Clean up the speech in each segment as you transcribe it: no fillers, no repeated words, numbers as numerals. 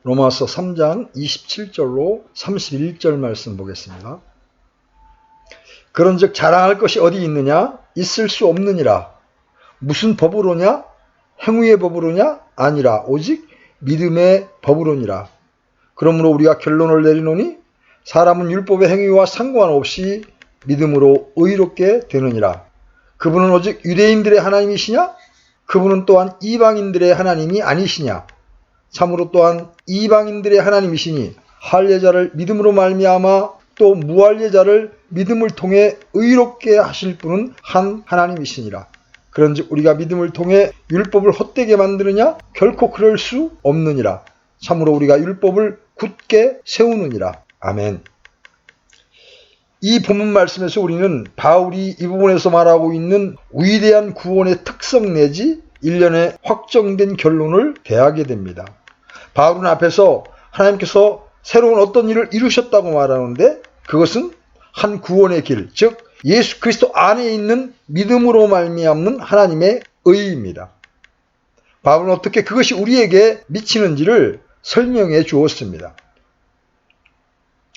로마서 3장 27절로 31절 말씀 보겠습니다. 그런즉 자랑할 것이 어디 있느냐? 있을 수 없느니라. 무슨 법으로냐? 행위의 법으로냐? 아니라 오직 믿음의 법으로니라. 그러므로 우리가 결론을 내리노니 사람은 율법의 행위와 상관없이 믿음으로 의롭게 되느니라. 그분은 오직 유대인들의 하나님이시냐? 그분은 또한 이방인들의 하나님이 아니시냐? 참으로 또한 이방인들의 하나님이시니 할례자를 믿음으로 말미암아 또 무할례자를 믿음을 통해 의롭게 하실 분은 한 하나님이시니라. 그런즉 우리가 믿음을 통해 율법을 헛되게 만드느냐? 결코 그럴 수 없느니라. 참으로 우리가 율법을 굳게 세우느니라. 아멘. 이 본문 말씀에서 우리는 바울이 이 부분에서 말하고 있는 위대한 구원의 특성 내지 일련의 확정된 결론을 대하게 됩니다. 바울은 앞에서 하나님께서 새로운 어떤 일을 이루셨다고 말하는데 그것은 한 구원의 길, 즉 예수 그리스도 안에 있는 믿음으로 말미암는 하나님의 의입니다. 바울은 어떻게 그것이 우리에게 미치는지를 설명해 주었습니다.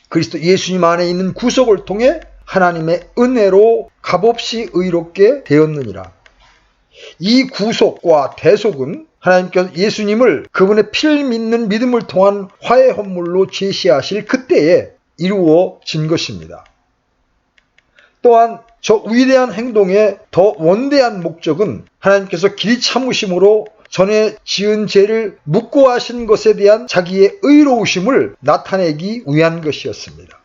그리스도 예수님 안에 있는 구속을 통해 하나님의 은혜로 값없이 의롭게 되었느니라. 이 구속과 대속은 하나님께서 예수님을 그분의 피를 믿는 믿음을 통한 화해 헌물로 제시하실 그때에 이루어진 것입니다. 또한 저 위대한 행동의 더 원대한 목적은 하나님께서 길이 참으심으로 전에 지은 죄를 묻고 하신 것에 대한 자기의 의로우심을 나타내기 위한 것이었습니다.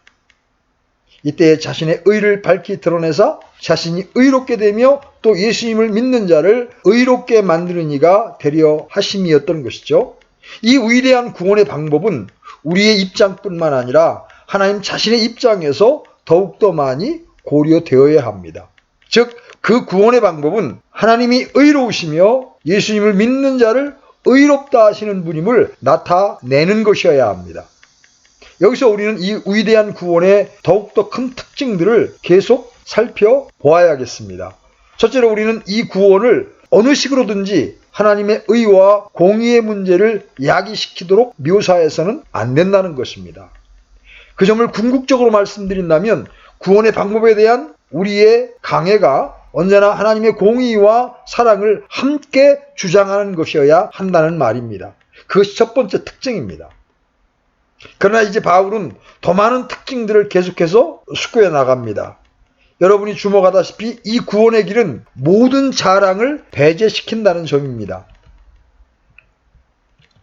이때 자신의 의를 밝히 드러내사 자신이 의롭게 되며 또 예수님을 믿는 자를 의롭게 만드는 이가 되려 하심이었던 것이죠. 이 위대한 구원의 방법은 우리의 입장뿐만 아니라 하나님 자신의 입장에서 더욱더 많이 고려되어야 합니다. 즉, 그 구원의 방법은 하나님이 의로우시며 예수님을 믿는 자를 의롭다 하시는 분임을 나타내는 것이어야 합니다. 여기서 우리는 이 위대한 구원의 더욱더 큰 특징들을 계속 살펴보아야겠습니다. 첫째로 우리는 이 구원을 어느 식으로든지 하나님의 의와 공의의 문제를 야기시키도록 묘사해서는 안 된다는 것입니다. 그 점을 궁극적으로 말씀드린다면 구원의 방법에 대한 우리의 강해가 언제나 하나님의 공의와 사랑을 함께 주장하는 것이어야 한다는 말입니다. 그것이 첫 번째 특징입니다. 그러나 이제 바울은 더 많은 특징들을 계속해서 숙고해 나갑니다. 여러분이 주목하다시피 이 구원의 길은 모든 자랑을 배제시킨다는 점입니다.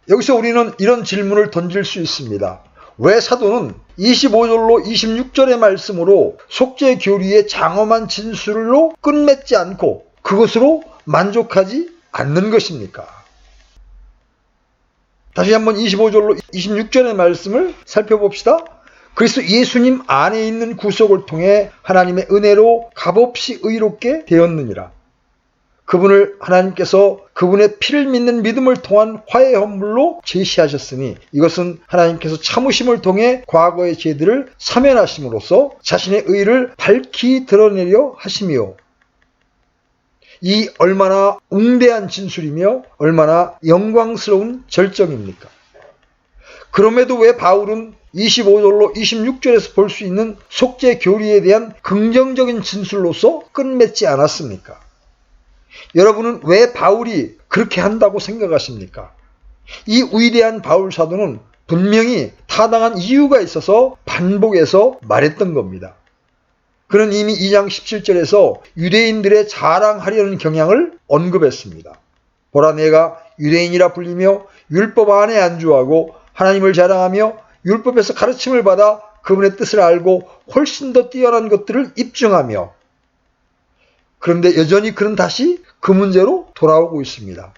여기서 우리는 이런 질문을 던질 수 있습니다. 왜 사도는 25절로 26절의 말씀으로 속죄 교리의 장엄한 진술로 끝맺지 않고 그것으로 만족하지 않는 것입니까? 다시 한번 25절로 26절의 말씀을 살펴봅시다. 그리스도 예수님 안에 있는 구속을 통해 하나님의 은혜로 값없이 의롭게 되었느니라. 그분을 하나님께서 그분의 피를 믿는 믿음을 통한 화해 헌물로 제시하셨으니 이것은 하나님께서 참으심을 통해 과거의 죄들을 사면하심으로써 자신의 의를 밝히 드러내려 하심이요. 이 얼마나 웅대한 진술이며 얼마나 영광스러운 절정입니까? 그럼에도 왜 바울은 25절로 26절에서 볼 수 있는 속죄 교리에 대한 긍정적인 진술로서 끝맺지 않았습니까? 여러분은 왜 바울이 그렇게 한다고 생각하십니까? 이 위대한 바울 사도는 분명히 타당한 이유가 있어서 반복해서 말했던 겁니다. 그는 이미 2장 17절에서 유대인들의 자랑하려는 경향을 언급했습니다. 보라, 내가 유대인이라 불리며 율법 안에 안주하고 하나님을 자랑하며 율법에서 가르침을 받아 그분의 뜻을 알고 훨씬 더 뛰어난 것들을 입증하며, 그런데 여전히 그는 다시 그 문제로 돌아오고 있습니다.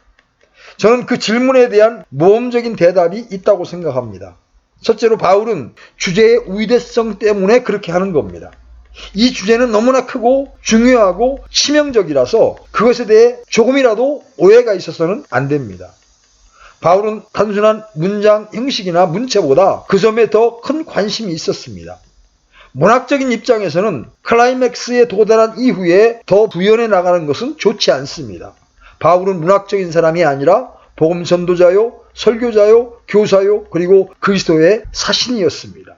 저는 그 질문에 대한 모험적인 대답이 있다고 생각합니다. 첫째로 바울은 주제의 위대성 때문에 그렇게 하는 겁니다. 이 주제는 너무나 크고 중요하고 치명적이라서 그것에 대해 조금이라도 오해가 있어서는 안 됩니다. 바울은 단순한 문장 형식이나 문체보다 그 점에 더 큰 관심이 있었습니다. 문학적인 입장에서는 클라이맥스에 도달한 이후에 더 부연해 나가는 것은 좋지 않습니다. 바울은 문학적인 사람이 아니라 복음 전도자요, 설교자요, 교사요, 그리고 그리스도의 사신이었습니다.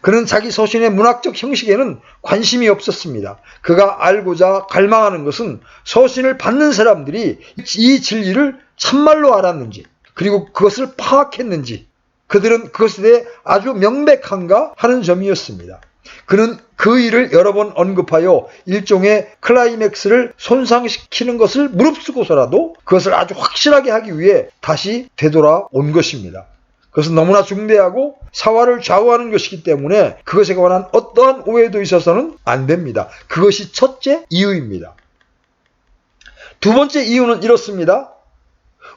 그는 자기 서신의 문학적 형식에는 관심이 없었습니다. 그가 알고자 갈망하는 것은 서신을 받는 사람들이 이 진리를 참말로 알았는지, 그리고 그것을 파악했는지, 그들은 그것에 대해 아주 명백한가 하는 점이었습니다. 그는 그 일을 여러 번 언급하여 일종의 클라이맥스를 손상시키는 것을 무릅쓰고서라도 그것을 아주 확실하게 하기 위해 다시 되돌아온 것입니다. 그것은 너무나 중대하고 사활을 좌우하는 것이기 때문에 그것에 관한 어떠한 오해도 있어서는 안 됩니다. 그것이 첫째 이유입니다. 두 번째 이유는 이렇습니다.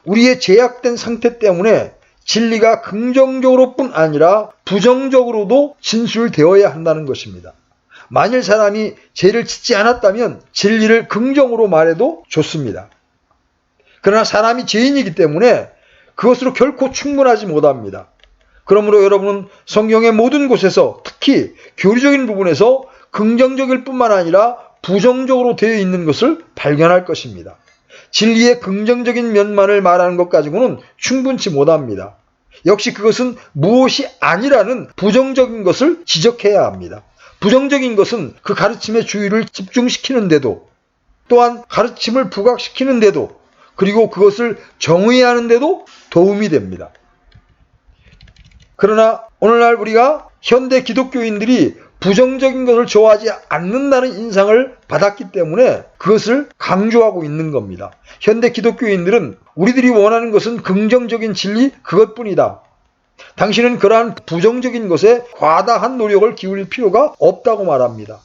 우리의 제약된 상태 때문에 진리가 긍정적으로뿐 아니라 부정적으로도 진술되어야 한다는 것입니다. 만일 사람이 죄를 짓지 않았다면 진리를 긍정으로 말해도 좋습니다. 그러나 사람이 죄인이기 때문에 그것으로 결코 충분하지 못합니다. 그러므로 여러분은 성경의 모든 곳에서 특히 교리적인 부분에서 긍정적일 뿐만 아니라 부정적으로 되어 있는 것을 발견할 것입니다. 진리의 긍정적인 면만을 말하는 것 가지고는 충분치 못합니다. 역시 그것은 무엇이 아니라는 부정적인 것을 지적해야 합니다. 부정적인 것은 그 가르침의 주의를 집중시키는데도, 또한 가르침을 부각시키는데도, 그리고 그것을 정의하는데도 도움이 됩니다. 그러나 오늘날 우리가 현대 기독교인들이 부정적인 것을 좋아하지 않는다는 인상을 받았기 때문에 그것을 강조하고 있는 겁니다. 현대 기독교인들은 우리들이 원하는 것은 긍정적인 진리 그것뿐이다. 당신은 그러한 부정적인 것에 과다한 노력을 기울일 필요가 없다고 말합니다.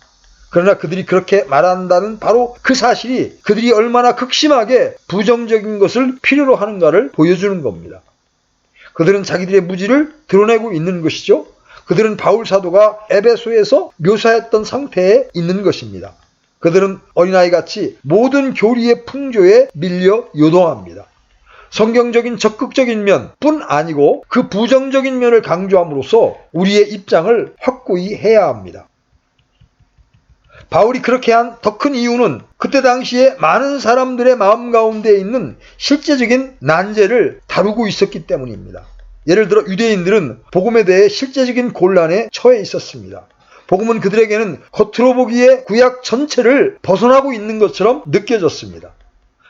그러나 그들이 그렇게 말한다는 바로 그 사실이 그들이 얼마나 극심하게 부정적인 것을 필요로 하는가를 보여주는 겁니다. 그들은 자기들의 무지를 드러내고 있는 것이죠. 그들은 바울 사도가 에베소에서 묘사했던 상태에 있는 것입니다. 그들은 어린아이같이 모든 교리의 풍조에 밀려 요동합니다. 성경적인 적극적인 면뿐 아니고 그 부정적인 면을 강조함으로써 우리의 입장을 확고히 해야 합니다. 바울이 그렇게 한 더 큰 이유는 그때 당시에 많은 사람들의 마음 가운데 있는 실제적인 난제를 다루고 있었기 때문입니다. 예를 들어 유대인들은 복음에 대해 실제적인 곤란에 처해 있었습니다. 복음은 그들에게는 겉으로 보기에 구약 전체를 벗어나고 있는 것처럼 느껴졌습니다.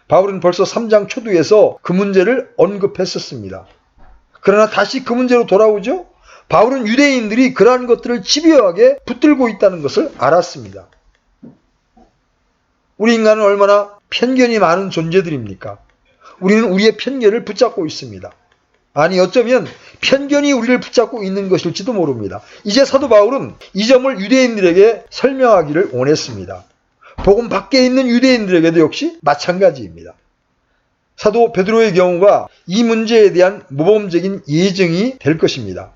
바울은 벌써 3장 초두에서 그 문제를 언급했었습니다. 그러나 다시 그 문제로 돌아오죠. 바울은 유대인들이 그러한 것들을 집요하게 붙들고 있다는 것을 알았습니다. 우리 인간은 얼마나 편견이 많은 존재들입니까? 우리는 우리의 편견을 붙잡고 있습니다. 아니 어쩌면 편견이 우리를 붙잡고 있는 것일지도 모릅니다. 이제 사도 바울은 이 점을 유대인들에게 설명하기를 원했습니다. 복음 밖에 있는 유대인들에게도 역시 마찬가지입니다. 사도 베드로의 경우가 이 문제에 대한 모범적인 예증이 될 것입니다.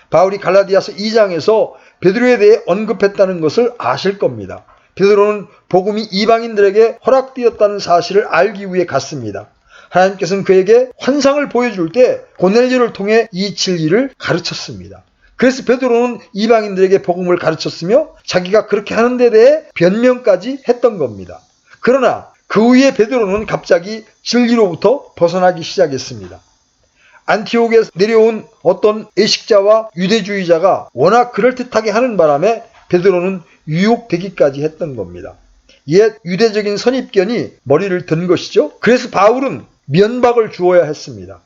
바울이 갈라디아서 2장에서 베드로에 대해 언급했다는 것을 아실 겁니다. 베드로는 복음이 이방인들에게 허락되었다는 사실을 알기 위해 갔습니다. 하나님께서는 그에게 환상을 보여줄 때 고넬료를 통해 이 진리를 가르쳤습니다. 그래서 베드로는 이방인들에게 복음을 가르쳤으며 자기가 그렇게 하는 데 대해 변명까지 했던 겁니다. 그러나 그 후에 베드로는 갑자기 진리로부터 벗어나기 시작했습니다. 안티옥에서 내려온 어떤 애식자와 유대주의자가 워낙 그럴듯하게 하는 바람에 베드로는 유혹되기까지 했던 겁니다. 옛 유대적인 선입견이 머리를 든 것이죠. 그래서 바울은 면박을 주어야 했습니다.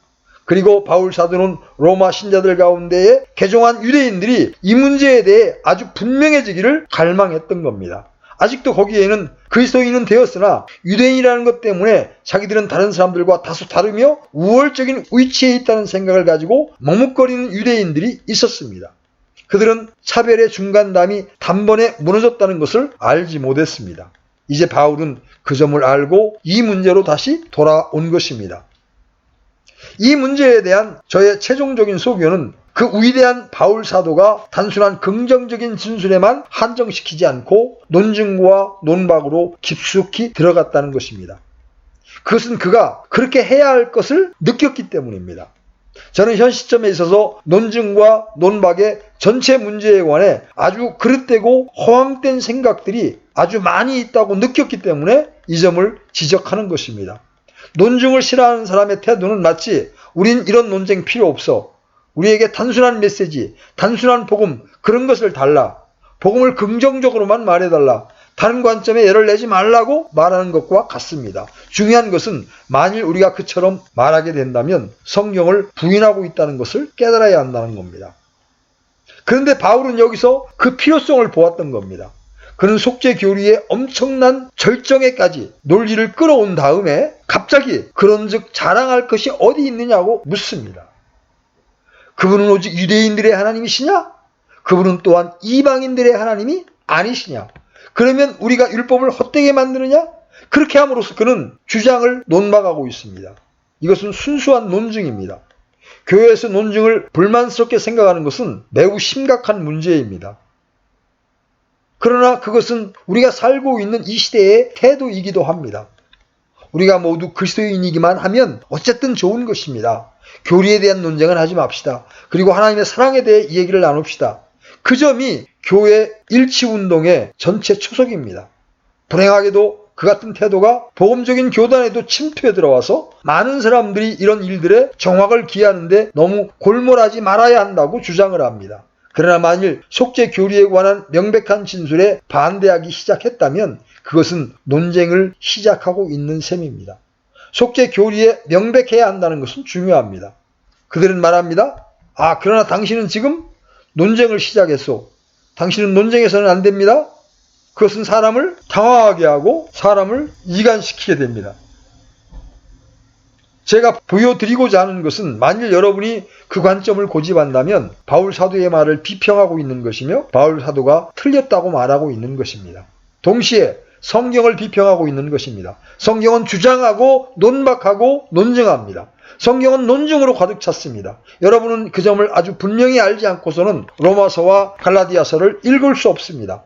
그리고 바울 사도는 로마 신자들 가운데에 개종한 유대인들이 이 문제에 대해 아주 분명해지기를 갈망했던 겁니다. 아직도 거기에는 그리스도인은 되었으나 유대인이라는 것 때문에 자기들은 다른 사람들과 다소 다르며 우월적인 위치에 있다는 생각을 가지고 머뭇거리는 유대인들이 있었습니다. 그들은 차별의 중간담이 단번에 무너졌다는 것을 알지 못했습니다. 이제 바울은 그 점을 알고 이 문제로 다시 돌아온 것입니다. 이 문제에 대한 저의 최종적인 소견은 그 위대한 바울 사도가 단순한 긍정적인 진술에만 한정시키지 않고 논증과 논박으로 깊숙이 들어갔다는 것입니다. 그것은 그가 그렇게 해야 할 것을 느꼈기 때문입니다. 저는 현 시점에 있어서 논증과 논박의 전체 문제에 관해 아주 그릇되고 허황된 생각들이 아주 많이 있다고 느꼈기 때문에 이 점을 지적하는 것입니다. 논증을 싫어하는 사람의 태도는 마치 우린 이런 논쟁 필요 없어. 우리에게 단순한 메시지, 단순한 복음, 그런 것을 달라. 복음을 긍정적으로만 말해달라. 다른 관점에 열을 내지 말라고 말하는 것과 같습니다. 중요한 것은 만일 우리가 그처럼 말하게 된다면 성경을 부인하고 있다는 것을 깨달아야 한다는 겁니다. 그런데 바울은 여기서 그 필요성을 보았던 겁니다. 그는 속죄 교리의 엄청난 절정에까지 논리를 끌어온 다음에 갑자기 그런즉 자랑할 것이 어디 있느냐고 묻습니다. 그분은 오직 유대인들의 하나님이시냐? 그분은 또한 이방인들의 하나님이 아니시냐? 그러면 우리가 율법을 헛되게 만드느냐? 그렇게 함으로써 그는 주장을 논박하고 있습니다. 이것은 순수한 논증입니다. 교회에서 논증을 불만스럽게 생각하는 것은 매우 심각한 문제입니다. 그러나 그것은 우리가 살고 있는 이 시대의 태도이기도 합니다. 우리가 모두 그리스도인이기만 하면 어쨌든 좋은 것입니다. 교리에 대한 논쟁은 하지 맙시다. 그리고 하나님의 사랑에 대해 이 얘기를 나눕시다. 그 점이 교회 일치운동의 전체 초석입니다. 불행하게도 그 같은 태도가 복음적인 교단에도 침투해 들어와서 많은 사람들이 이런 일들에 정확을 기하는데 너무 골몰하지 말아야 한다고 주장을 합니다. 그러나 만일 속죄 교리에 관한 명백한 진술에 반대하기 시작했다면 그것은 논쟁을 시작하고 있는 셈입니다. 속죄 교리에 명백해야 한다는 것은 중요합니다. 그들은 말합니다. 그러나 당신은 지금 논쟁을 시작했소. 당신은 논쟁에서는 안 됩니다. 그것은 사람을 당황하게 하고 사람을 이간시키게 됩니다. 제가 보여드리고자 하는 것은 만일 여러분이 그 관점을 고집한다면 바울 사도의 말을 비평하고 있는 것이며 바울 사도가 틀렸다고 말하고 있는 것입니다. 동시에 성경을 비평하고 있는 것입니다. 성경은 주장하고 논박하고 논증합니다. 성경은 논증으로 가득 찼습니다. 여러분은 그 점을 아주 분명히 알지 않고서는 로마서와 갈라디아서를 읽을 수 없습니다.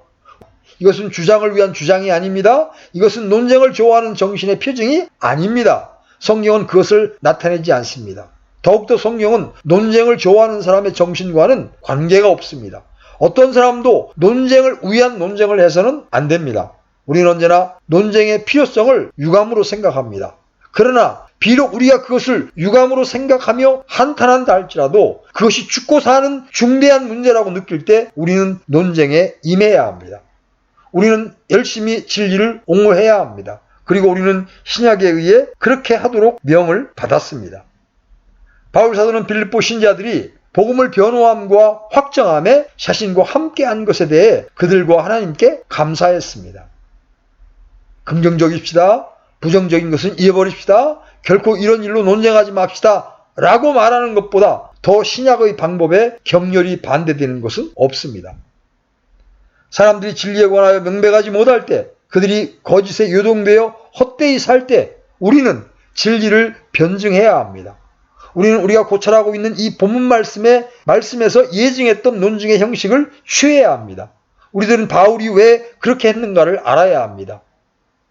이것은 주장을 위한 주장이 아닙니다. 이것은 논쟁을 좋아하는 정신의 표징이 아닙니다. 성경은 그것을 나타내지 않습니다. 더욱더 성경은 논쟁을 좋아하는 사람의 정신과는 관계가 없습니다. 어떤 사람도 논쟁을 위한 논쟁을 해서는 안 됩니다. 우리는 언제나 논쟁의 필요성을 유감으로 생각합니다. 그러나 비록 우리가 그것을 유감으로 생각하며 한탄한다 할지라도 그것이 죽고 사는 중대한 문제라고 느낄 때 우리는 논쟁에 임해야 합니다. 우리는 열심히 진리를 옹호해야 합니다. 그리고 우리는 신약에 의해 그렇게 하도록 명을 받았습니다. 바울 사도는 빌립보 신자들이 복음을 변호함과 확정함에 자신과 함께한 것에 대해 그들과 하나님께 감사했습니다. 긍정적입시다. 부정적인 것은 잊어버립시다. 결코 이런 일로 논쟁하지 맙시다. 라고 말하는 것보다 더 신약의 방법에 격렬히 반대되는 것은 없습니다. 사람들이 진리에 관하여 명백하지 못할 때, 그들이 거짓에 요동되어 헛되이 살 때 우리는 진리를 변증해야 합니다. 우리는 우리가 고찰하고 있는 이 본문 말씀에서 예증했던 논증의 형식을 취해야 합니다. 우리들은 바울이 왜 그렇게 했는가를 알아야 합니다.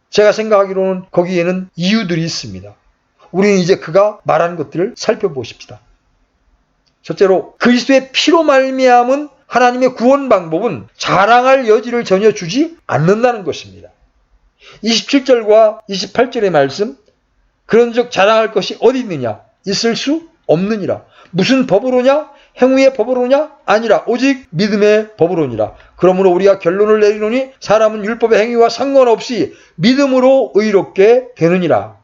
제가 생각하기로는 거기에는 이유들이 있습니다. 우리는 이제 그가 말한 것들을 살펴보십시다. 첫째로 그리스도의 피로 말미암은 하나님의 구원 방법은 자랑할 여지를 전혀 주지 않는다는 것입니다. 27절과 28절의 말씀, 그런즉 자랑할 것이 어디 있느냐? 있을 수 없느니라. 무슨 법으로냐? 행위의 법으로냐? 아니라 오직 믿음의 법으로니라. 그러므로 우리가 결론을 내리노니 사람은 율법의 행위와 상관없이 믿음으로 의롭게 되느니라.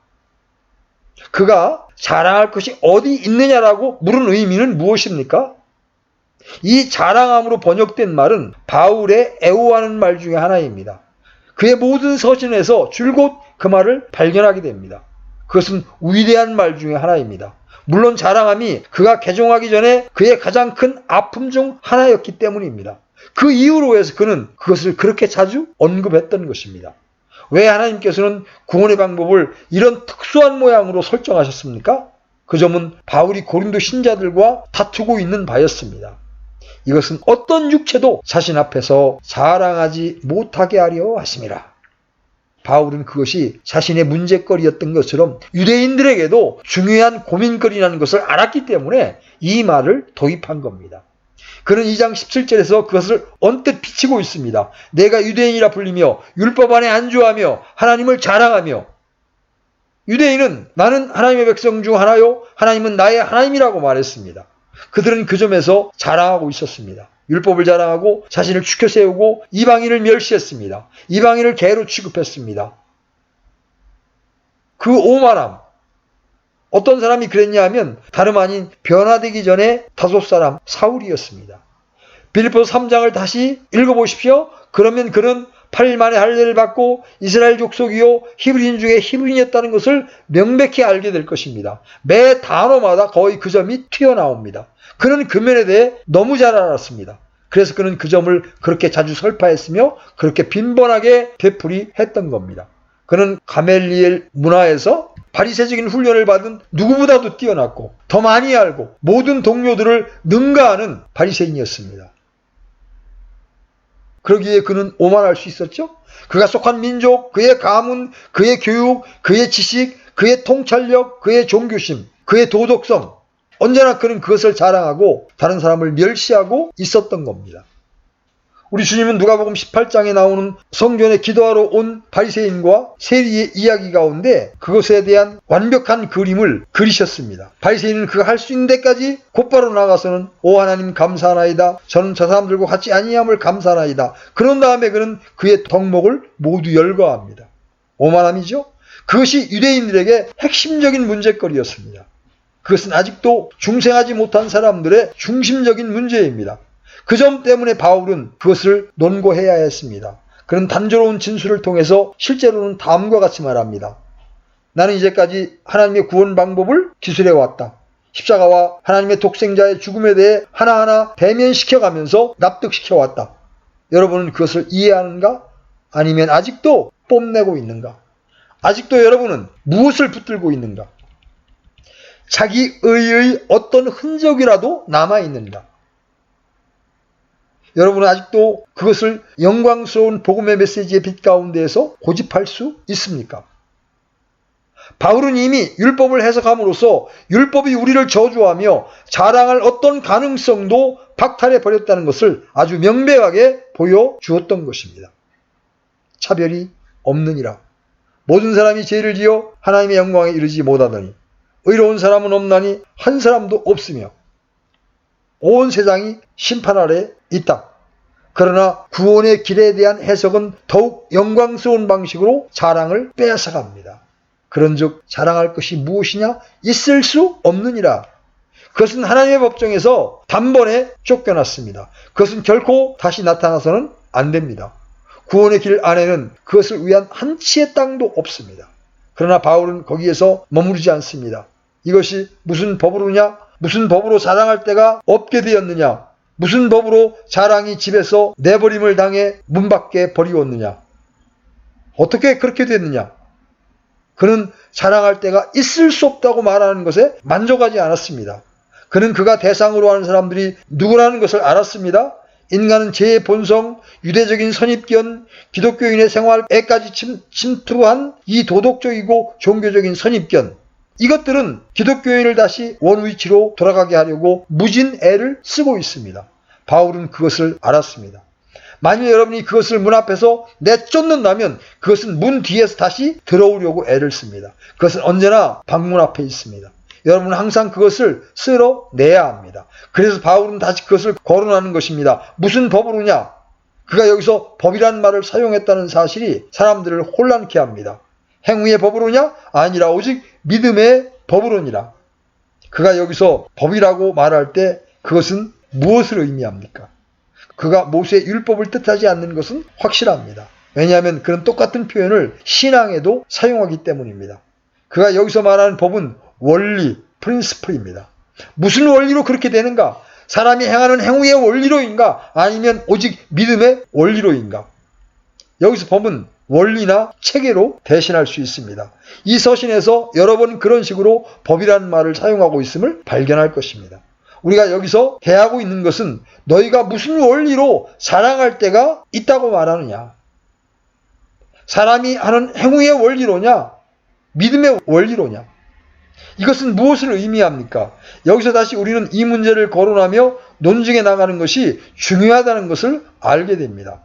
그가 자랑할 것이 어디 있느냐라고 물은 의미는 무엇입니까? 이 자랑함으로 번역된 말은 바울의 애호하는 말 중에 하나입니다. 그의 모든 서신에서 줄곧 그 말을 발견하게 됩니다. 그것은 위대한 말 중에 하나입니다. 물론 자랑함이 그가 개종하기 전에 그의 가장 큰 아픔 중 하나였기 때문입니다. 그 이유로 해서 그는 그것을 그렇게 자주 언급했던 것입니다. 왜 하나님께서는 구원의 방법을 이런 특수한 모양으로 설정하셨습니까? 그 점은 바울이 고린도 신자들과 다투고 있는 바였습니다. 이것은 어떤 육체도 자신 앞에서 자랑하지 못하게 하려 하심이라. 바울은 그것이 자신의 문제거리였던 것처럼 유대인들에게도 중요한 고민거리라는 것을 알았기 때문에 이 말을 도입한 겁니다. 그는 2장 17절에서 그것을 언뜻 비치고 있습니다. 내가 유대인이라 불리며 율법 안에 안주하며 하나님을 자랑하며, 유대인은 나는 하나님의 백성 중 하나요, 하나님은 나의 하나님이라고 말했습니다. 그들은 그 점에서 자랑하고 있었습니다. 율법을 자랑하고 자신을 추켜 세우고 이방인을 멸시했습니다. 이방인을 개로 취급했습니다. 그 오만함, 어떤 사람이 그랬냐 하면 다름 아닌 변화되기 전에 다섯 사람 사울이었습니다. 빌립보서 3장을 다시 읽어보십시오. 그러면 그는 8일 만에 할례를 받고 이스라엘 족속이요 히브리인 중에 히브리인이었다는 것을 명백히 알게 될 것입니다. 매 단어마다 거의 그 점이 튀어나옵니다. 그는 그 면에 대해 너무 잘 알았습니다. 그래서 그는 그 점을 그렇게 자주 설파했으며 그렇게 빈번하게 되풀이했던 겁니다. 그는 가멜리엘 문화에서 바리새적인 훈련을 받은 누구보다도 뛰어났고 더 많이 알고 모든 동료들을 능가하는 바리새인이었습니다. 그러기에 그는 오만할 수 있었죠. 그가 속한 민족, 그의 가문, 그의 교육, 그의 지식, 그의 통찰력, 그의 종교심, 그의 도덕성, 언제나 그는 그것을 자랑하고 다른 사람을 멸시하고 있었던 겁니다. 우리 주님은 누가복음 18장에 나오는 성전에 기도하러 온 바리새인과 세리의 이야기 가운데 그것에 대한 완벽한 그림을 그리셨습니다. 바리새인은 그가 할 수 있는 데까지 곧바로 나가서는 오 하나님 감사하나이다. 저는 저 사람들과 같이 아니함을 감사하나이다. 그런 다음에 그는 그의 덕목을 모두 열거합니다. 오만함이죠. 그것이 유대인들에게 핵심적인 문제거리였습니다. 그것은 아직도 중생하지 못한 사람들의 중심적인 문제입니다. 그 점 때문에 바울은 그것을 논고해야 했습니다. 그는 단조로운 진술을 통해서 실제로는 다음과 같이 말합니다. 나는 이제까지 하나님의 구원 방법을 기술해왔다. 십자가와 하나님의 독생자의 죽음에 대해 하나하나 대면시켜가면서 납득시켜왔다. 여러분은 그것을 이해하는가? 아니면 아직도 뽐내고 있는가? 아직도 여러분은 무엇을 붙들고 있는가? 자기 의의 어떤 흔적이라도 남아있는가? 여러분은 아직도 그것을 영광스러운 복음의 메시지의 빛 가운데에서 고집할 수 있습니까? 바울은 이미 율법을 해석함으로써 율법이 우리를 저주하며 자랑할 어떤 가능성도 박탈해버렸다는 것을 아주 명백하게 보여주었던 것입니다. 차별이 없느니라. 모든 사람이 죄를 지어 하나님의 영광에 이르지 못하더니 의로운 사람은 없나니 한 사람도 없으며 온 세상이 심판 아래 있다. 그러나 구원의 길에 대한 해석은 더욱 영광스러운 방식으로 자랑을 빼앗아갑니다. 그런즉 자랑할 것이 무엇이냐? 있을 수 없느니라. 그것은 하나님의 법정에서 단번에 쫓겨났습니다. 그것은 결코 다시 나타나서는 안 됩니다. 구원의 길 안에는 그것을 위한 한 치의 땅도 없습니다. 그러나 바울은 거기에서 머무르지 않습니다. 이것이 무슨 법으로냐? 무슨 법으로 자랑할 때가 없게 되었느냐? 무슨 법으로 자랑이 집에서 내버림을 당해 문 밖에 버리웠느냐? 어떻게 그렇게 됐느냐? 그는 자랑할 때가 있을 수 없다고 말하는 것에 만족하지 않았습니다. 그는 그가 대상으로 하는 사람들이 누구라는 것을 알았습니다. 인간은 죄의 본성, 유대적인 선입견, 기독교인의 생활에까지 침투한 이 도덕적이고 종교적인 선입견, 이것들은 기독교인을 다시 원위치로 돌아가게 하려고 무진 애를 쓰고 있습니다. 바울은 그것을 알았습니다. 만일 여러분이 그것을 문 앞에서 내쫓는다면 그것은 문 뒤에서 다시 들어오려고 애를 씁니다. 그것은 언제나 방문 앞에 있습니다. 여러분은 항상 그것을 쓸어내야 합니다. 그래서 바울은 다시 그것을 거론하는 것입니다. 무슨 법으로냐? 그가 여기서 법이라는 말을 사용했다는 사실이 사람들을 혼란케 합니다. 행위의 법으로냐? 아니라 오직 믿음의 법으로니라. 그가 여기서 법이라고 말할 때 그것은 무엇을 의미합니까? 그가 모세의 율법을 뜻하지 않는 것은 확실합니다. 왜냐하면 그런 똑같은 표현을 신앙에도 사용하기 때문입니다. 그가 여기서 말하는 법은 원리, 프린시플입니다. 무슨 원리로 그렇게 되는가? 사람이 행하는 행위의 원리로인가? 아니면 오직 믿음의 원리로인가? 여기서 법은 원리나 체계로 대신할 수 있습니다. 이 서신에서 여러 번 그런 식으로 법이라는 말을 사용하고 있음을 발견할 것입니다. 우리가 여기서 대하고 있는 것은 너희가 무슨 원리로 자랑할 때가 있다고 말하느냐? 사람이 하는 행위의 원리로냐? 믿음의 원리로냐? 이것은 무엇을 의미합니까? 여기서 다시 우리는 이 문제를 거론하며 논증해 나가는 것이 중요하다는 것을 알게 됩니다.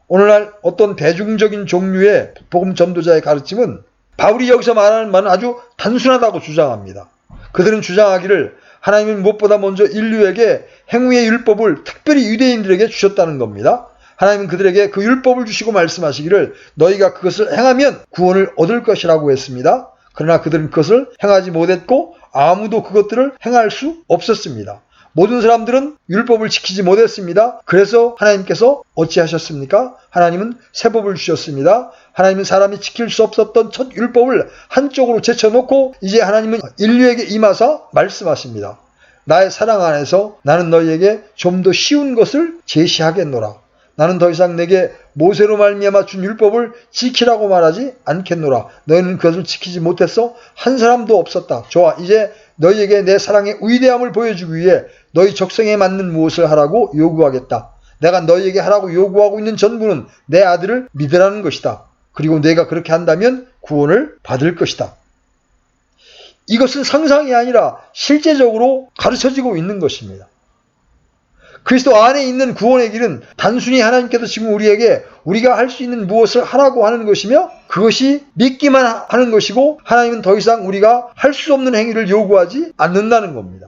오늘날 어떤 대중적인 종류의 복음 전도자의 가르침은 바울이 여기서 말하는 말은 아주 단순하다고 주장합니다. 그들은 주장하기를 하나님은 무엇보다 먼저 인류에게 행위의 율법을 특별히 유대인들에게 주셨다는 겁니다. 하나님은 그들에게 그 율법을 주시고 말씀하시기를 너희가 그것을 행하면 구원을 얻을 것이라고 했습니다. 그러나 그들은 그것을 행하지 못했고 아무도 그것들을 행할 수 없었습니다. 모든 사람들은 율법을 지키지 못했습니다. 그래서 하나님께서 어찌하셨습니까? 하나님은 새 법을 주셨습니다. 하나님은 사람이 지킬 수 없었던 첫 율법을 한쪽으로 제쳐놓고 이제 하나님은 인류에게 임하사 말씀하십니다. 나의 사랑 안에서 나는 너희에게 좀 더 쉬운 것을 제시하겠노라. 나는 더 이상 내게 모세로 말미암아 준 율법을 지키라고 말하지 않겠노라. 너희는 그것을 지키지 못해서 한 사람도 없었다. 좋아, 이제 너희에게 내 사랑의 위대함을 보여주기 위해 너희 적성에 맞는 무엇을 하라고 요구하겠다. 내가 너희에게 하라고 요구하고 있는 전부는 내 아들을 믿으라는 것이다. 그리고 내가 그렇게 한다면 구원을 받을 것이다. 이것은 상상이 아니라 실제적으로 가르쳐지고 있는 것입니다. 그리스도 안에 있는 구원의 길은 단순히 하나님께서 지금 우리에게 우리가 할 수 있는 무엇을 하라고 하는 것이며 그것이 믿기만 하는 것이고 하나님은 더 이상 우리가 할 수 없는 행위를 요구하지 않는다는 겁니다.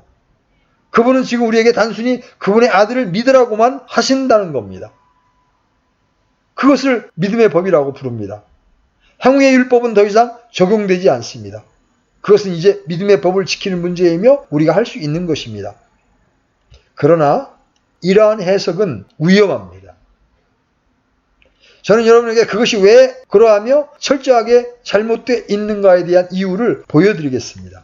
그분은 지금 우리에게 단순히 그분의 아들을 믿으라고만 하신다는 겁니다. 그것을 믿음의 법이라고 부릅니다. 행위의 율법은 더 이상 적용되지 않습니다. 그것은 이제 믿음의 법을 지키는 문제이며 우리가 할 수 있는 것입니다. 그러나 이러한 해석은 위험합니다. 저는 여러분에게 그것이 왜 그러하며 철저하게 잘못되어 있는가에 대한 이유를 보여드리겠습니다.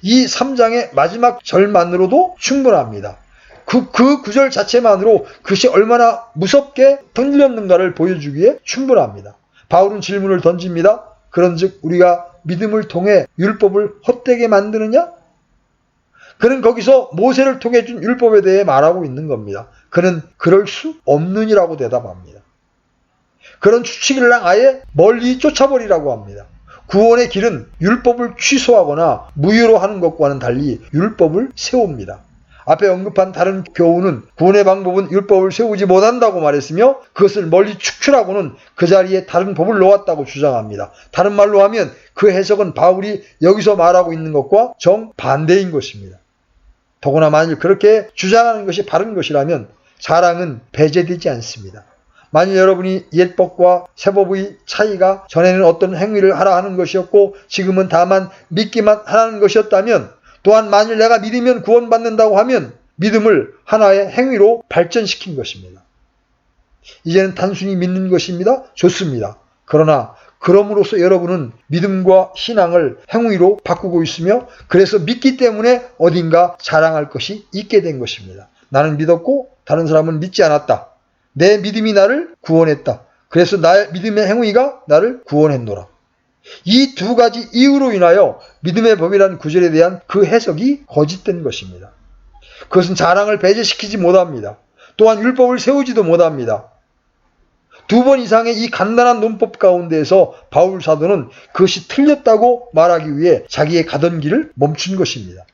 이 3장의 마지막 절만으로도 충분합니다. 그 구절 자체만으로 그것이 얼마나 무섭게 틀렸는가를 보여주기에 충분합니다. 바울은 질문을 던집니다. 그런즉 우리가 믿음을 통해 율법을 헛되게 만드느냐? 그는 거기서 모세를 통해 준 율법에 대해 말하고 있는 겁니다. 그는 그럴 수 없느니라고 대답합니다. 그런 추측이랑 아예 멀리 쫓아버리라고 합니다. 구원의 길은 율법을 취소하거나 무효로 하는 것과는 달리 율법을 세웁니다. 앞에 언급한 다른 교훈은 구원의 방법은 율법을 세우지 못한다고 말했으며 그것을 멀리 축출하고는 그 자리에 다른 법을 놓았다고 주장합니다. 다른 말로 하면 그 해석은 바울이 여기서 말하고 있는 것과 정반대인 것입니다. 더구나 만일 그렇게 주장하는 것이 바른 것이라면 자랑은 배제되지 않습니다. 만일 여러분이 옛법과 새법의 차이가 전에는 어떤 행위를 하라 하는 것이었고 지금은 다만 믿기만 하라는 것이었다면 또한 만일 내가 믿으면 구원받는다고 하면 믿음을 하나의 행위로 발전시킨 것입니다. 이제는 단순히 믿는 것입니다. 좋습니다. 그러나 그럼으로써 여러분은 믿음과 신앙을 행위로 바꾸고 있으며 그래서 믿기 때문에 어딘가 자랑할 것이 있게 된 것입니다. 나는 믿었고 다른 사람은 믿지 않았다. 내 믿음이 나를 구원했다. 그래서 나의 믿음의 행위가 나를 구원했노라. 이 두 가지 이유로 인하여 믿음의 법이라는 구절에 대한 그 해석이 거짓된 것입니다. 그것은 자랑을 배제시키지 못합니다. 또한 율법을 세우지도 못합니다. 2번 이상의 이 간단한 논법 가운데에서 바울 사도는 그것이 틀렸다고 말하기 위해 자기의 가던 길을 멈춘 것입니다.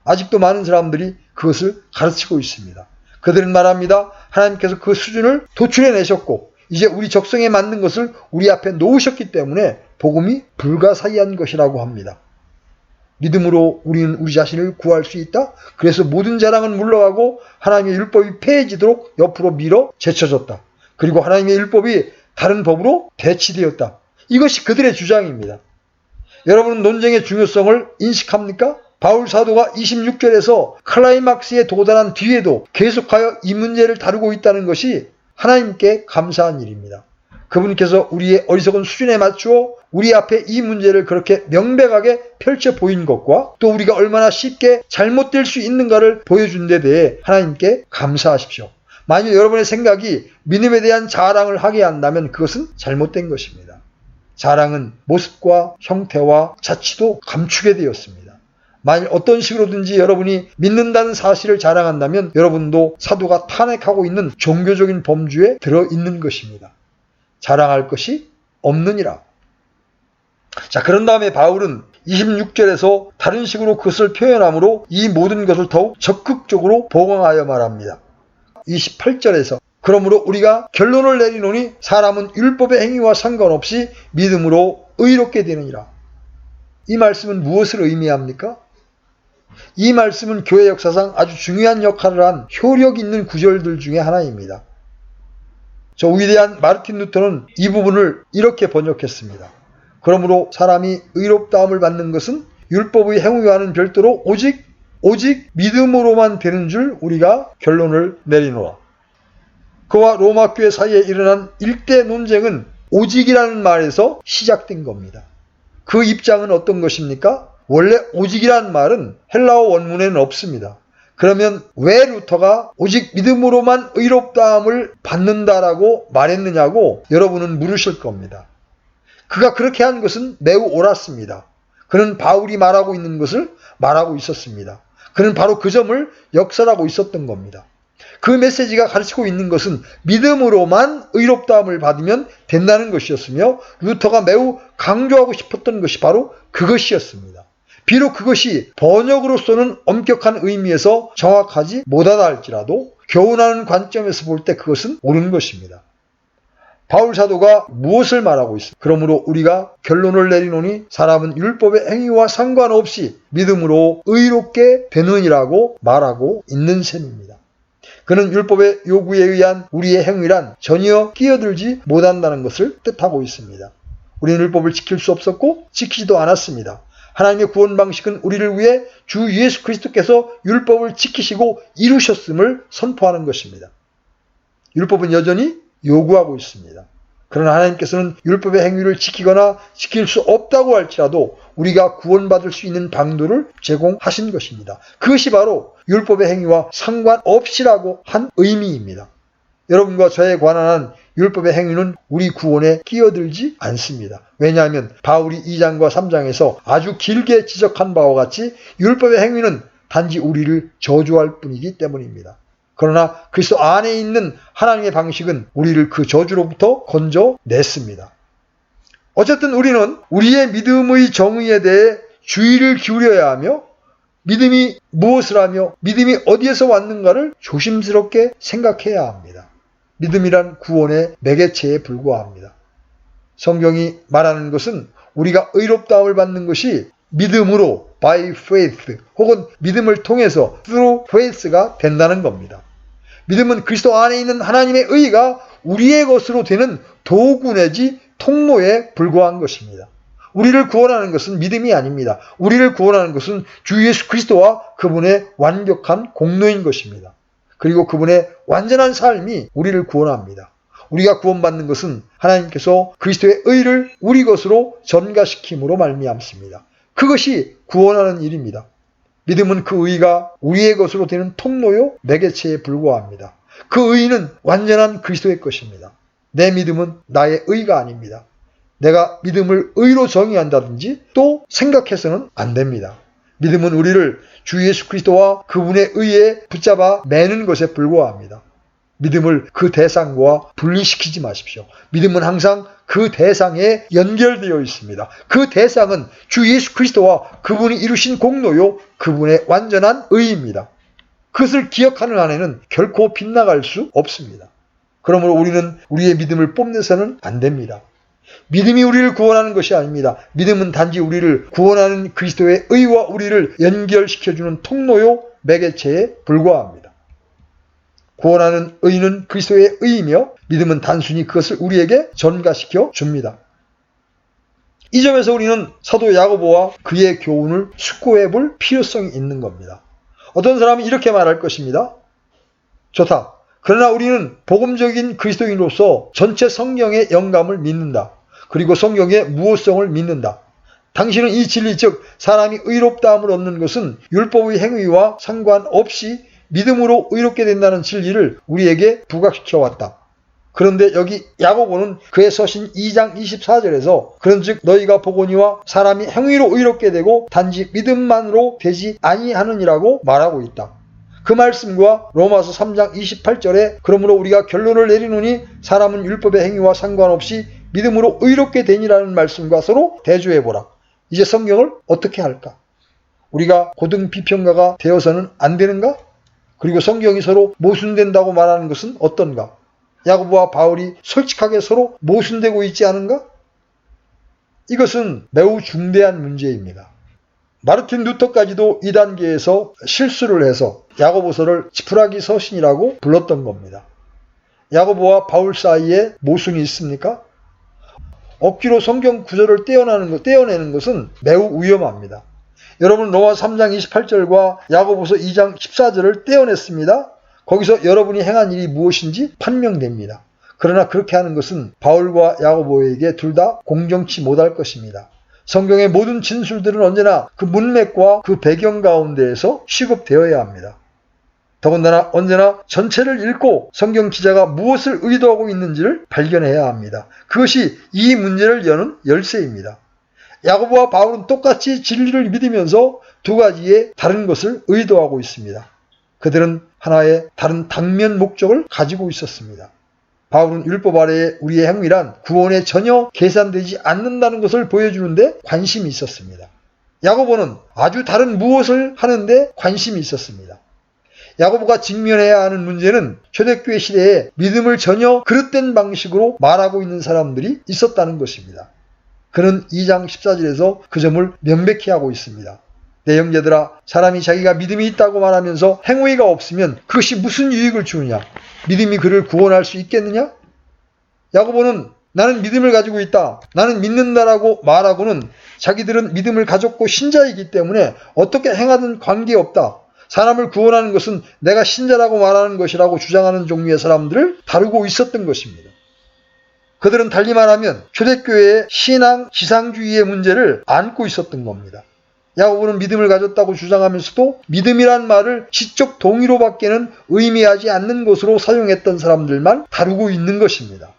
아직도 많은 사람들이 그것을 가르치고 있습니다. 그들은 말합니다. 하나님께서 그 수준을 도출해내셨고 이제 우리 적성에 맞는 것을 우리 앞에 놓으셨기 때문에 복음이 불가사의한 것이라고 합니다. 믿음으로 우리는 우리 자신을 구할 수 있다. 그래서 모든 자랑은 물러가고 하나님의 율법이 폐해지도록 옆으로 밀어 제쳐졌다. 그리고 하나님의 율법이 다른 법으로 대치되었다. 이것이 그들의 주장입니다. 여러분은 논쟁의 중요성을 인식합니까? 바울 사도가 26절에서 클라이막스에 도달한 뒤에도 계속하여 이 문제를 다루고 있다는 것이 하나님께 감사한 일입니다. 그분께서 우리의 어리석은 수준에 맞추어 우리 앞에 이 문제를 그렇게 명백하게 펼쳐 보인 것과 또 우리가 얼마나 쉽게 잘못될 수 있는가를 보여준 데 대해 하나님께 감사하십시오. 만일 여러분의 생각이 믿음에 대한 자랑을 하게 한다면 그것은 잘못된 것입니다. 자랑은 모습과 형태와 자치도 감추게 되었습니다. 만일 어떤 식으로든지 여러분이 믿는다는 사실을 자랑한다면 여러분도 사도가 탄핵하고 있는 종교적인 범주에 들어있는 것입니다. 자랑할 것이 없느니라. 자, 그런 다음에 바울은 26절에서 다른 식으로 그것을 표현함으로 이 모든 것을 더욱 적극적으로 보강하여 말합니다. 28절에서 그러므로 우리가 결론을 내리노니 사람은 율법의 행위와 상관없이 믿음으로 의롭게 되느니라. 이 말씀은 무엇을 의미합니까? 이 말씀은 교회 역사상 아주 중요한 역할을 한 효력 있는 구절들 중에 하나입니다. 저 위대한 마르틴 루터는 이 부분을 이렇게 번역했습니다. 그러므로 사람이 의롭다함을 받는 것은 율법의 행위와는 별도로 오직 믿음으로만 되는 줄 우리가 결론을 내리노라. 그와 로마 교회 사이에 일어난 일대 논쟁은 오직이라는 말에서 시작된 겁니다. 그 입장은 어떤 것입니까? 원래 오직이라는 말은 헬라어 원문에는 없습니다. 그러면 왜 루터가 오직 믿음으로만 의롭다함을 받는다라고 말했느냐고 여러분은 물으실 겁니다. 그가 그렇게 한 것은 매우 옳았습니다. 그는 바울이 말하고 있는 것을 말하고 있었습니다. 그는 바로 그 점을 역설하고 있었던 겁니다. 그 메시지가 가르치고 있는 것은 믿음으로만 의롭다함을 받으면 된다는 것이었으며 루터가 매우 강조하고 싶었던 것이 바로 그것이었습니다. 비록 그것이 번역으로서는 엄격한 의미에서 정확하지 못하다 할지라도 교훈하는 관점에서 볼 때 그것은 옳은 것입니다. 바울 사도가 무엇을 말하고 있습니까? 그러므로 우리가 결론을 내리노니 사람은 율법의 행위와 상관없이 믿음으로 의롭게 되느니라고 말하고 있는 셈입니다. 그는 율법의 요구에 의한 우리의 행위란 전혀 끼어들지 못한다는 것을 뜻하고 있습니다. 우리는 율법을 지킬 수 없었고 지키지도 않았습니다. 하나님의 구원 방식은 우리를 위해 주 예수 그리스도께서 율법을 지키시고 이루셨음을 선포하는 것입니다. 율법은 여전히 요구하고 있습니다. 그러나 하나님께서는 율법의 행위를 지키거나 지킬 수 없다고 할지라도 우리가 구원받을 수 있는 방도를 제공하신 것입니다. 그것이 바로 율법의 행위와 상관없이라고 한 의미입니다. 여러분과 저에 관한 율법의 행위는 우리 구원에 끼어들지 않습니다. 왜냐하면 바울이 2장과 3장에서 아주 길게 지적한 바와 같이 율법의 행위는 단지 우리를 저주할 뿐이기 때문입니다. 그러나 그리스도 안에 있는 하나님의 방식은 우리를 그 저주로부터 건져냈습니다. 어쨌든 우리는 우리의 믿음의 정의에 대해 주의를 기울여야 하며 믿음이 무엇을 하며 믿음이 어디에서 왔는가를 조심스럽게 생각해야 합니다. 믿음이란 구원의 매개체에 불과합니다. 성경이 말하는 것은 우리가 의롭다함을 받는 것이 믿음으로 by faith 혹은 믿음을 통해서 through faith가 된다는 겁니다. 믿음은 그리스도 안에 있는 하나님의 의가 우리의 것으로 되는 도구 내지 통로에 불과한 것입니다. 우리를 구원하는 것은 믿음이 아닙니다. 우리를 구원하는 것은 주 예수 그리스도와 그분의 완벽한 공로인 것입니다. 그리고 그분의 완전한 삶이 우리를 구원합니다. 우리가 구원받는 것은 하나님께서 그리스도의 의를 우리 것으로 전가시킴으로 말미암습니다. 그것이 구원하는 일입니다. 믿음은 그 의가 우리의 것으로 되는 통로요 매개체에 불과합니다. 그 의는 완전한 그리스도의 것입니다. 내 믿음은 나의 의가 아닙니다. 내가 믿음을 의로 정의한다든지 또 생각해서는 안 됩니다. 믿음은 우리를 주 예수 그리스도와 그분의 의에 붙잡아 매는 것에 불과합니다. 믿음을 그 대상과 분리시키지 마십시오. 믿음은 항상 그 대상에 연결되어 있습니다. 그 대상은 주 예수 그리스도와 그분이 이루신 공로요 그분의 완전한 의입니다. 그것을 기억하는 한에는 결코 빗나갈 수 없습니다. 그러므로 우리는 우리의 믿음을 뽐내서는 안 됩니다. 믿음이 우리를 구원하는 것이 아닙니다. 믿음은 단지 우리를 구원하는 그리스도의 의와 우리를 연결시켜주는 통로요 매개체에 불과합니다. 구원하는 의는 그리스도의 의이며 믿음은 단순히 그것을 우리에게 전가시켜 줍니다. 이 점에서 우리는 사도 야고보와 그의 교훈을 숙고해 볼 필요성이 있는 겁니다. 어떤 사람은 이렇게 말할 것입니다. 좋다. 그러나 우리는 복음적인 그리스도인으로서 전체 성경의 영감을 믿는다. 그리고 성경의 무호성을 믿는다. 당신은 이 진리 즉 사람이 의롭다함을 얻는 것은 율법의 행위와 상관없이 믿음으로 의롭게 된다는 진리를 우리에게 부각시켜 왔다. 그런데 여기 야고보는 그의 서신 2장 24절에서 그런즉 너희가 보거니와 사람이 행위로 의롭게 되고 단지 믿음만으로 되지 아니하느니라고 말하고 있다. 그 말씀과 로마서 3장 28절에 그러므로 우리가 결론을 내리노니 사람은 율법의 행위와 상관없이 믿음으로 의롭게 되니라는 말씀과 서로 대조해보라. 이제 성경을 어떻게 할까? 우리가 고등 비평가가 되어서는 안 되는가? 그리고 성경이 서로 모순된다고 말하는 것은 어떤가? 야고보와 바울이 솔직하게 서로 모순되고 있지 않은가? 이것은 매우 중대한 문제입니다. 마르틴 루터까지도 이 단계에서 실수를 해서 야고보서를 지푸라기 서신이라고 불렀던 겁니다. 야고보와 바울 사이에 모순이 있습니까? 억지로 성경 구절을 떼어내는 것은 매우 위험합니다. 여러분 로마 3장 28절과 야고보서 2장 14절을 떼어냈습니다. 거기서 여러분이 행한 일이 무엇인지 판명됩니다. 그러나 그렇게 하는 것은 바울과 야고보에게 둘 다 공정치 못할 것입니다. 성경의 모든 진술들은 언제나 그 문맥과 그 배경 가운데에서 취급되어야 합니다. 더군다나 언제나 전체를 읽고 성경 기자가 무엇을 의도하고 있는지를 발견해야 합니다. 그것이 이 문제를 여는 열쇠입니다. 야고보와 바울은 똑같이 진리를 믿으면서 두 가지의 다른 것을 의도하고 있습니다. 그들은 하나의 다른 당면 목적을 가지고 있었습니다. 바울은 율법 아래에 우리의 행위란 구원에 전혀 계산되지 않는다는 것을 보여주는데 관심이 있었습니다. 야고보는 아주 다른 무엇을 하는데 관심이 있었습니다. 야고보가 직면해야 하는 문제는 초대교회 시대에 믿음을 전혀 그릇된 방식으로 말하고 있는 사람들이 있었다는 것입니다. 그는 2장 14절에서 그 점을 명백히 하고 있습니다. 내 형제들아, 사람이 자기가 믿음이 있다고 말하면서 행위가 없으면 그것이 무슨 유익을 주느냐? 믿음이 그를 구원할 수 있겠느냐? 야고보는 나는 믿음을 가지고 있다, 나는 믿는다라고 말하고는 자기들은 믿음을 가졌고 신자이기 때문에 어떻게 행하든 관계없다, 사람을 구원하는 것은 내가 신자라고 말하는 것이라고 주장하는 종류의 사람들을 다루고 있었던 것입니다. 그들은 달리 말하면 초대교회의 신앙 지상주의의 문제를 안고 있었던 겁니다. 야고보는 믿음을 가졌다고 주장하면서도 믿음이란 말을 지적 동의로밖에는 의미하지 않는 것으로 사용했던 사람들만 다루고 있는 것입니다.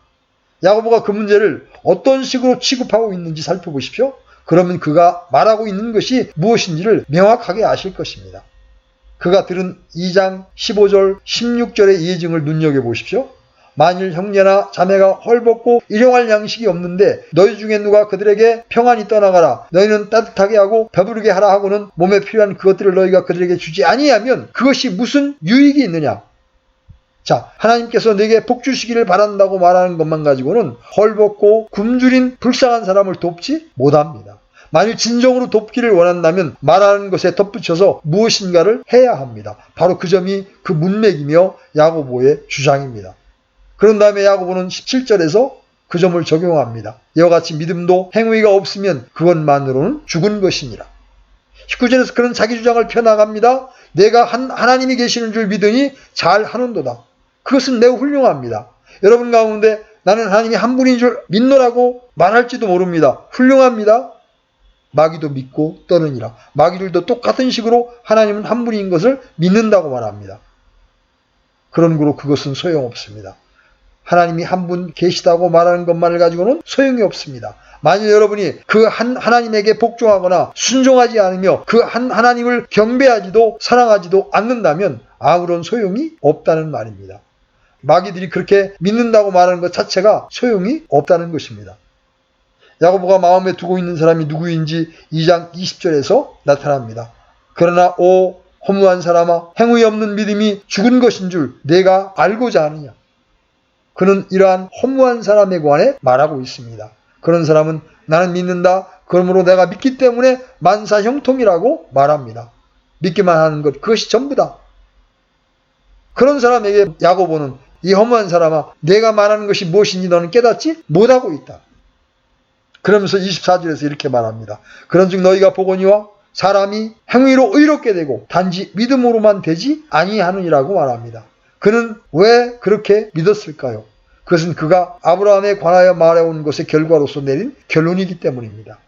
야고보가 그 문제를 어떤 식으로 취급하고 있는지 살펴보십시오. 그러면 그가 말하고 있는 것이 무엇인지를 명확하게 아실 것입니다. 그가 들은 2장 15절 16절의 예증을 눈여겨보십시오. 만일 형제나 자매가 헐벗고 일용할 양식이 없는데 너희 중에 누가 그들에게 평안히 떠나가라, 너희는 따뜻하게 하고 배부르게 하라 하고는 몸에 필요한 그것들을 너희가 그들에게 주지 아니하면 그것이 무슨 유익이 있느냐? 자, 하나님께서 내게 복 주시기를 바란다고 말하는 것만 가지고는 헐벗고 굶주린 불쌍한 사람을 돕지 못합니다. 만일 진정으로 돕기를 원한다면 말하는 것에 덧붙여서 무엇인가를 해야 합니다. 바로 그 점이 그 문맥이며 야고보의 주장입니다. 그런 다음에 야고보는 17절에서 그 점을 적용합니다. 이와 같이 믿음도 행위가 없으면 그것만으로는 죽은 것이니라. 19절에서 그는 자기 주장을 펴나갑니다. 내가 하나님이 계시는 줄 믿으니 잘 하는도다. 그것은 매우 훌륭합니다. 여러분 가운데 나는 하나님이 한 분인 줄 믿노라고 말할지도 모릅니다. 훌륭합니다. 마귀도 믿고 떠느니라. 마귀들도 똑같은 식으로 하나님은 한 분인 것을 믿는다고 말합니다. 그런 거로 그것은 소용없습니다. 하나님이 한 분 계시다고 말하는 것만을 가지고는 소용이 없습니다. 만일 여러분이 그 한 하나님에게 복종하거나 순종하지 않으며 그 한 하나님을 경배하지도 사랑하지도 않는다면 아무런 소용이 없다는 말입니다. 마귀들이 그렇게 믿는다고 말하는 것 자체가 소용이 없다는 것입니다. 야고보가 마음에 두고 있는 사람이 누구인지 2장 20절에서 나타납니다. 그러나 오 허무한 사람아, 행위 없는 믿음이 죽은 것인 줄 내가 알고자 하느냐. 그는 이러한 허무한 사람에 관해 말하고 있습니다. 그런 사람은 나는 믿는다, 그러므로 내가 믿기 때문에 만사 형통이라고 말합니다. 믿기만 하는 것, 그것이 전부다. 그런 사람에게 야고보는 이 허무한 사람아, 내가 말하는 것이 무엇인지 너는 깨닫지 못하고 있다. 그러면서 24절에서 이렇게 말합니다. 그런즉 너희가 보거니와 사람이 행위로 의롭게 되고 단지 믿음으로만 되지 아니하느니라고 말합니다. 그는 왜 그렇게 믿었을까요? 그것은 그가 아브라함에 관하여 말해온 것의 결과로서 내린 결론이기 때문입니다.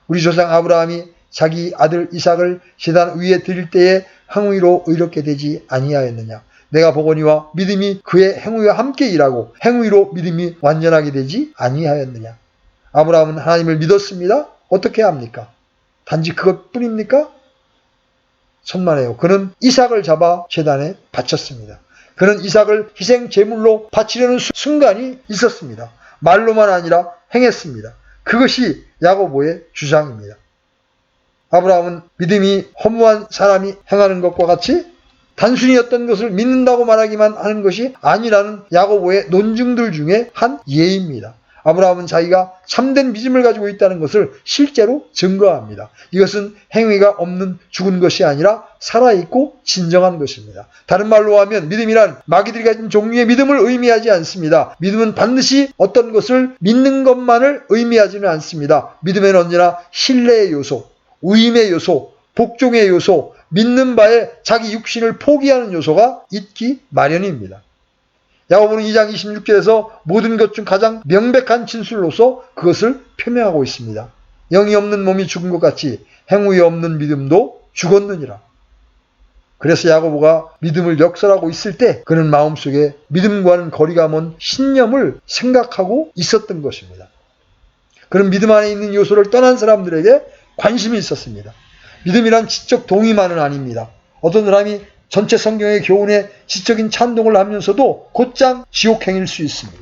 우리 조상 아브라함이 자기 아들 이삭을 제단 위에 드릴 때에 행위로 의롭게 되지 아니하였느냐. 내가 보거니와 믿음이 그의 행위와 함께 일하고 행위로 믿음이 완전하게 되지 아니하였느냐. 아브라함은 하나님을 믿었습니다. 어떻게 합니까? 단지 그것뿐입니까? 천만에요. 그는 이삭을 잡아 제단에 바쳤습니다. 그는 이삭을 희생 제물로 바치려는 순간이 있었습니다. 말로만 아니라 행했습니다. 그것이 야고보의 주장입니다. 아브라함은 믿음이 허무한 사람이 행하는 것과 같이 단순히 어떤 것을 믿는다고 말하기만 하는 것이 아니라는 야고보의 논증들 중에 한 예입니다. 아브라함은 자기가 참된 믿음을 가지고 있다는 것을 실제로 증거합니다. 이것은 행위가 없는 죽은 것이 아니라 살아있고 진정한 것입니다. 다른 말로 하면 믿음이란 마귀들이 가진 종류의 믿음을 의미하지 않습니다. 믿음은 반드시 어떤 것을 믿는 것만을 의미하지는 않습니다. 믿음에는 언제나 신뢰의 요소, 위임의 요소, 복종의 요소, 믿는 바에 자기 육신을 포기하는 요소가 있기 마련입니다. 야고보는 2장 26절에서 모든 것 중 가장 명백한 진술로서 그것을 표명하고 있습니다. 영이 없는 몸이 죽은 것 같이 행위 없는 믿음도 죽었느니라. 그래서 야고보가 믿음을 역설하고 있을 때 그는 마음속에 믿음과는 거리가 먼 신념을 생각하고 있었던 것입니다. 그는 믿음 안에 있는 요소를 떠난 사람들에게 관심이 있었습니다. 믿음이란 지적 동의만은 아닙니다. 어떤 사람이 전체 성경의 교훈에 지적인 찬동을 하면서도 곧장 지옥행일 수 있습니다.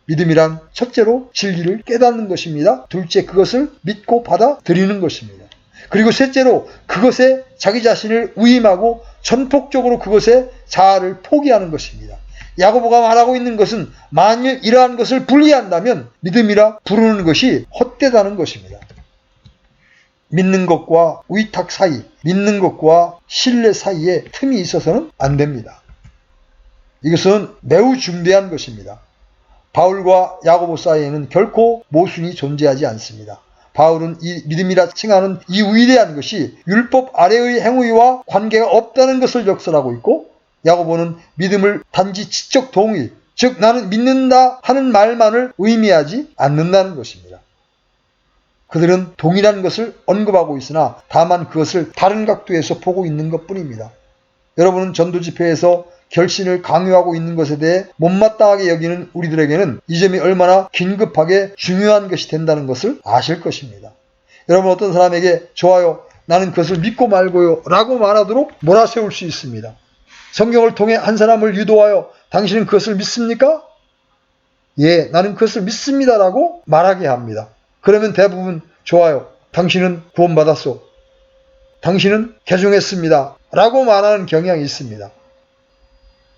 믿음이란 첫째로 진리를 깨닫는 것입니다. 둘째, 그것을 믿고 받아들이는 것입니다. 그리고 셋째로 그것에 자기 자신을 위임하고 전폭적으로 그것에 자아를 포기하는 것입니다. 야고보가 말하고 있는 것은 만일 이러한 것을 분리한다면 믿음이라 부르는 것이 헛되다는 것입니다. 믿는 것과 위탁 사이, 믿는 것과 신뢰 사이에 틈이 있어서는 안 됩니다. 이것은 매우 중대한 것입니다. 바울과 야고보 사이에는 결코 모순이 존재하지 않습니다. 바울은 이 믿음이라 칭하는 이 위대한 것이 율법 아래의 행위와 관계가 없다는 것을 역설하고 있고, 야고보는 믿음을 단지 지적 동의, 즉 나는 믿는다 하는 말만을 의미하지 않는다는 것입니다. 그들은 동일한 것을 언급하고 있으나 다만 그것을 다른 각도에서 보고 있는 것뿐입니다. 여러분은 전도집회에서 결신을 강요하고 있는 것에 대해 못마땅하게 여기는 우리들에게는 이 점이 얼마나 긴급하게 중요한 것이 된다는 것을 아실 것입니다. 여러분, 어떤 사람에게 좋아요, 나는 그것을 믿고 말고요 라고 말하도록 몰아세울 수 있습니다. 성경을 통해 한 사람을 유도하여 당신은 그것을 믿습니까? 예, 나는 그것을 믿습니다 라고 말하게 합니다. 그러면 대부분 좋아요, 당신은 구원받았소, 당신은 개종했습니다 라고 말하는 경향이 있습니다.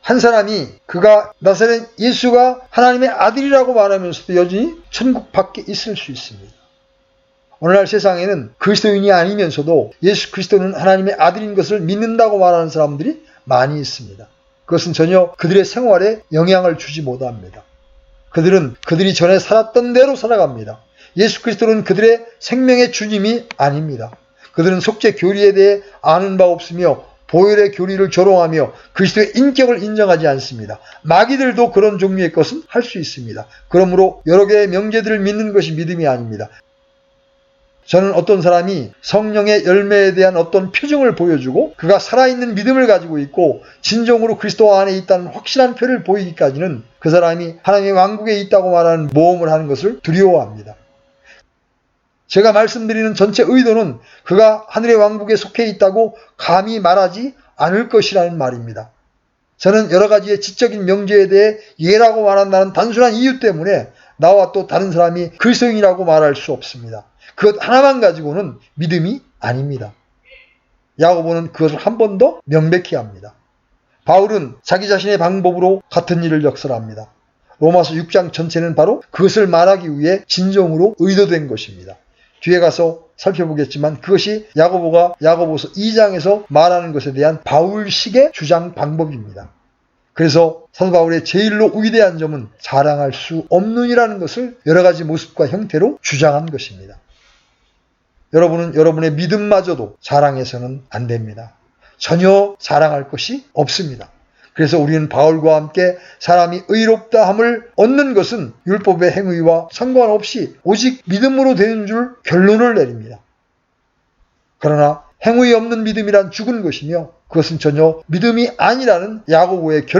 한 사람이 그가 나사렛 예수가 하나님의 아들이라고 말하면서도 여전히 천국 밖에 있을 수 있습니다. 오늘날 세상에는 그리스도인이 아니면서도 예수 그리스도는 하나님의 아들인 것을 믿는다고 말하는 사람들이 많이 있습니다. 그것은 전혀 그들의 생활에 영향을 주지 못합니다. 그들은 그들이 전에 살았던 대로 살아갑니다. 예수 그리스도는 그들의 생명의 주님이 아닙니다. 그들은 속죄 교리에 대해 아는 바 없으며 보혈의 교리를 조롱하며 그리스도의 인격을 인정하지 않습니다. 마귀들도 그런 종류의 것은 할 수 있습니다. 그러므로 여러 개의 명제들을 믿는 것이 믿음이 아닙니다. 저는 어떤 사람이 성령의 열매에 대한 어떤 표정을 보여주고 그가 살아있는 믿음을 가지고 있고 진정으로 그리스도 안에 있다는 확실한 표를 보이기까지는 그 사람이 하나님의 왕국에 있다고 말하는 모험을 하는 것을 두려워합니다. 제가 말씀드리는 전체 의도는 그가 하늘의 왕국에 속해 있다고 감히 말하지 않을 것이라는 말입니다. 저는 여러 가지의 지적인 명제에 대해 예라고 말한다는 단순한 이유 때문에 나와 또 다른 사람이 그리스도인이라고 말할 수 없습니다. 그것 하나만 가지고는 믿음이 아닙니다. 야고보는 그것을 한 번 더 명백히 합니다. 바울은 자기 자신의 방법으로 같은 일을 역설합니다. 로마서 6장 전체는 바로 그것을 말하기 위해 진정으로 의도된 것입니다. 뒤에 가서 살펴보겠지만 그것이 야고보가 야고보서 2장에서 말하는 것에 대한 바울식의 주장 방법입니다. 그래서 사도 바울의 제일로 위대한 점은 자랑할 수 없느니라는 것을 여러 가지 모습과 형태로 주장한 것입니다. 여러분은 여러분의 믿음마저도 자랑해서는 안 됩니다. 전혀 자랑할 것이 없습니다. 그래서 우리는 바울과 함께 사람이 의롭다함을 얻는 것은 율법의 행위와 상관없이 오직 믿음으로 되는 줄 결론을 내립니다. 그러나 행위 없는 믿음이란 죽은 것이며 그것은 전혀 믿음이 아니라는 야고보의